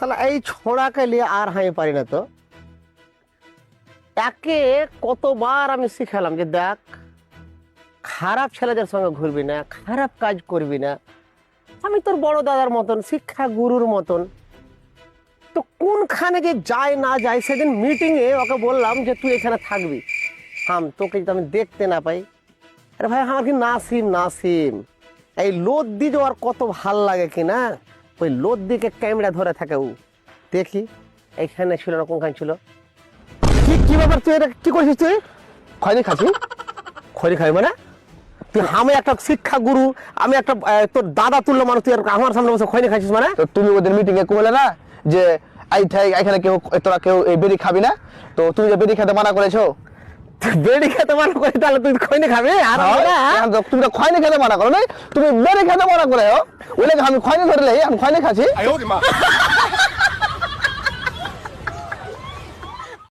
শালা এই ছোড়াকে নিয়ে আর হাই পারি না তো। একে কতবার আমি শিখালাম যে দেখ, খারাপ ছেলেদের সঙ্গে ঘুরবি না, খারাপ কাজ করবি না, আমি তোর বড় দাদার মতন, শিক্ষা গুরুর মতন। তো কোনখানে যে যায় না যায়, সেদিন মিটিং এ ওকে বললাম যে তুই এখানে থাকবি, তোকে যদি আমি দেখতে না পাই। আরে ভাই আমার কি নাসিম নাসিম, এই লদ্দি যে ওর কত ভাল লাগে কিনা, ওই লদ্দিকে ক্যামেরা ধরে থাকে ও। দেখি এইখানে ছিল না কোনখানে ছিল। কি কি ব্যাপার, তুই এটা কি করছিস? তুই খয়নি খাচ্ছি? খয়নি খাবি মানে? তুই আমি একটা শিক্ষা গুরু, আমি একটা তোর দাদা তুল্য মানুষ, তুই আমার সামনে বসে খয়নি খাচ্ছিস মানে? তো তুমি ওদের মিটিং এ বলে না যে এখানে কেউ, তোরা কেউ এই বেরি খাবি না, তো তুমি যে বেরি খেতে মানা করেছো। বেড়ি খেতে মানা করে তাহলে তুই খয়নি খাবি? আর তুমি তো খয়নি খেতে মানা করো না, তুমি বেরি খেতে মানা করে ওই আমি খয়নি ধরলে আমি খয়নি খাচ্ছি।